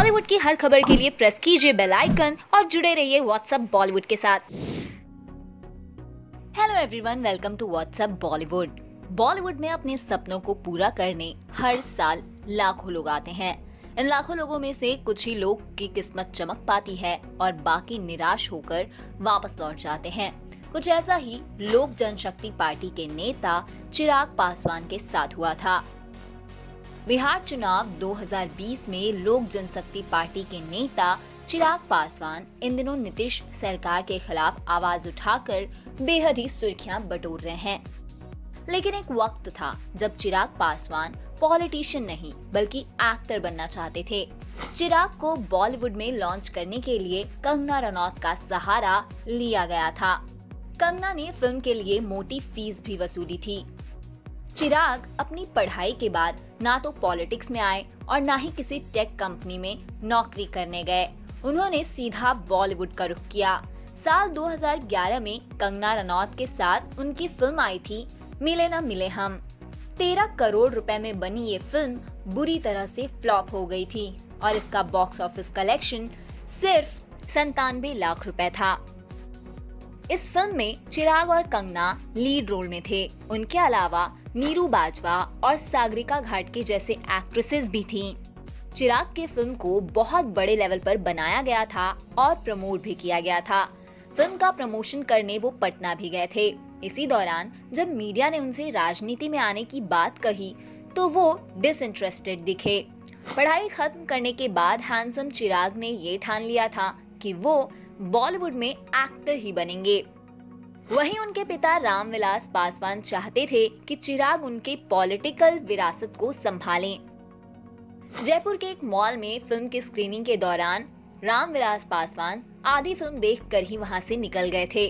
बॉलीवुड की हर खबर के लिए प्रेस कीजिए बेल आइकन और जुड़े रहिए व्हाट्सएप बॉलीवुड के साथ। Hello everyone, welcome to WhatsApp Bollywood. Bollywood में अपने सपनों को पूरा करने हर साल लाखों लोग आते हैं। इन लाखों लोगों में से कुछ ही लोग की किस्मत चमक पाती है और बाकी निराश होकर वापस लौट जाते हैं। कुछ ऐसा ही लोक जनशक्ति पार्टी के नेता चिराग पासवान के साथ हुआ था। बिहार चुनाव 2020 में लोक जनशक्ति पार्टी के नेता चिराग पासवान इन दिनों नीतीश सरकार के खिलाफ आवाज उठाकर बेहद ही सुर्खियां बटोर रहे हैं। लेकिन एक वक्त था जब चिराग पासवान पॉलिटिशियन नहीं बल्कि एक्टर बनना चाहते थे। चिराग को बॉलीवुड में लॉन्च करने के लिए कंगना रनौत का सहारा लिया गया था। कंगना ने फिल्म के लिए मोटी फीस भी वसूली थी। चिराग अपनी पढ़ाई के बाद ना तो पॉलिटिक्स में आए और ना ही किसी टेक कंपनी में नौकरी करने गए। उन्होंने सीधा बॉलीवुड का रुख किया। साल 2011 में कंगना रनौत के साथ उनकी फिल्म आई थी मिले ना मिले हम। 13 करोड़ रुपए में बनी ये फिल्म बुरी तरह से फ्लॉप हो गई थी और इसका बॉक्स ऑफिस कलेक्शन सिर्फ 97 लाख रुपए था। इस फिल्म में चिराग और कंगना लीड रोल में थे। उनके अलावा नीरू बाजवा और सागरिका घाटगे जैसे एक्ट्रेसेस भी थीं। चिराग के फिल्म को बहुत बड़े लेवल पर बनाया गया था और प्रमोट भी किया गया था। फिल्म का प्रमोशन करने वो पटना भी गए थे। इसी दौरान जब मीडिया ने उनसे राजनीति में आने की बात कही तो वो डिसइंटरेस्टेड दिखे। पढ़ाई खत्म करने के बाद हैंडसम चिराग ने ये ठान लिया था कि वो बॉलीवुड में एक्टर ही बनेंगे। वहीं उनके पिता रामविलास पासवान चाहते थे कि चिराग उनके पॉलिटिकल विरासत को संभालें। जयपुर के एक मॉल में फिल्म की स्क्रीनिंग के दौरान रामविलास पासवान आधी फिल्म देखकर ही वहां से निकल गए थे।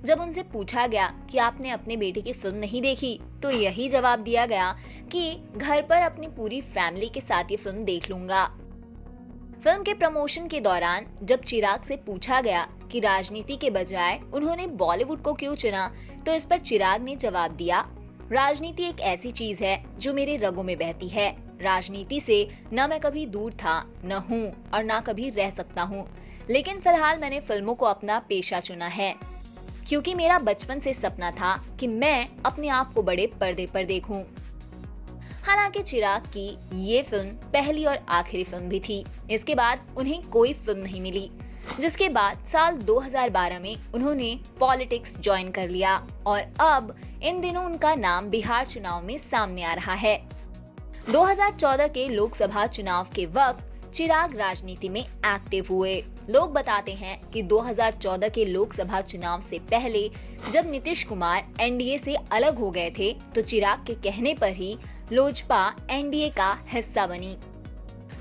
जब उनसे पूछा गया कि आपने अपने बेटे की फिल्म नहीं देखी तो यही जवाब दिया गया कि घर पर अपनी पूरी फैमिली के साथ ये फिल्म देख लूंगा। फिल्म के प्रमोशन के दौरान जब चिराग से पूछा गया कि राजनीति के बजाय उन्होंने बॉलीवुड को क्यों चुना तो इस पर चिराग ने जवाब दिया, राजनीति एक ऐसी चीज है जो मेरे रगों में बहती है। राजनीति से न मैं कभी दूर था, न हूँ और न कभी रह सकता हूँ। लेकिन फिलहाल मैंने फिल्मों को अपना पेशा चुना है क्योंकि मेरा बचपन से सपना था कि मैं अपने आप को बड़े पर्दे पर देखूं। हालांकि चिराग की ये फिल्म पहली और आखिरी फिल्म भी थी। इसके बाद उन्हें कोई फिल्म नहीं मिली, जिसके बाद साल 2012 में उन्होंने पॉलिटिक्स ज्वाइन कर लिया और अब इन दिनों उनका नाम बिहार चुनाव में सामने आ रहा है। 2014 के लोकसभा चुनाव के वक्त चिराग राजनीति में एक्टिव हुए। लोग बताते हैं कि 2014 के लोकसभा चुनाव से पहले जब नीतीश कुमार एनडीए से अलग हो गए थे तो चिराग के कहने पर ही लोजपा एनडीए का हिस्सा बनी।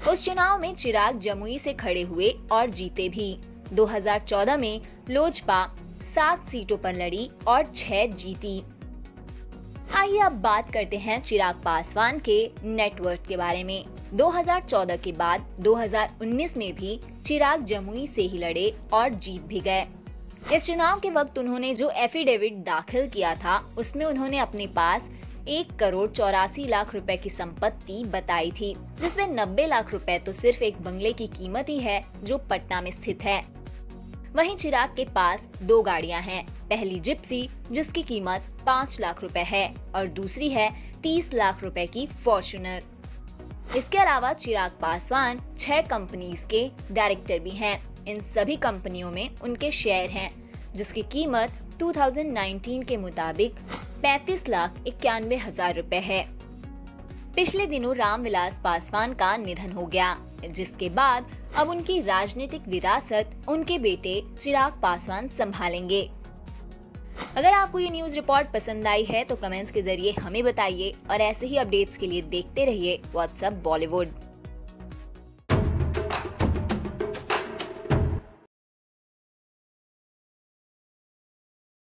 उस चुनाव में चिराग जमुई से खड़े हुए और जीते भी। 2014 में लोजपा 7 सीटों पर लड़ी और 6 जीती। आइए अब बात करते हैं चिराग पासवान के नेटवर्थ के बारे में। 2014 के बाद 2019 में भी चिराग जमुई से ही लड़े और जीत भी गए। इस चुनाव के वक्त उन्होंने जो एफिडेविट दाखिल किया था उसमें उन्होंने अपने पास 1 करोड़ 84 लाख रुपए की संपत्ति बताई थी, जिसमें 90 लाख रुपए तो सिर्फ एक बंगले की कीमत ही है जो पटना में स्थित है। वहीं चिराग के पास 2 गाड़ियां हैं। पहली जिप्सी जिसकी कीमत 5 लाख रुपए है और दूसरी है 30 लाख रुपए की फॉर्च्यूनर। इसके अलावा चिराग पासवान 6 कंपनीज के डायरेक्टर भी हैं। इन सभी कंपनियों में उनके शेयर हैं जिसकी कीमत 2019 के मुताबिक 35,91,000 रुपए है। पिछले दिनों रामविलास पासवान का निधन हो गया, जिसके बाद अब उनकी राजनीतिक विरासत उनके बेटे चिराग पासवान संभालेंगे। अगर आपको ये न्यूज रिपोर्ट पसंद आई है तो कमेंट्स के जरिए हमें बताइए और ऐसे ही अपडेट्स के लिए देखते रहिए व्हाट्सएप बॉलीवुड।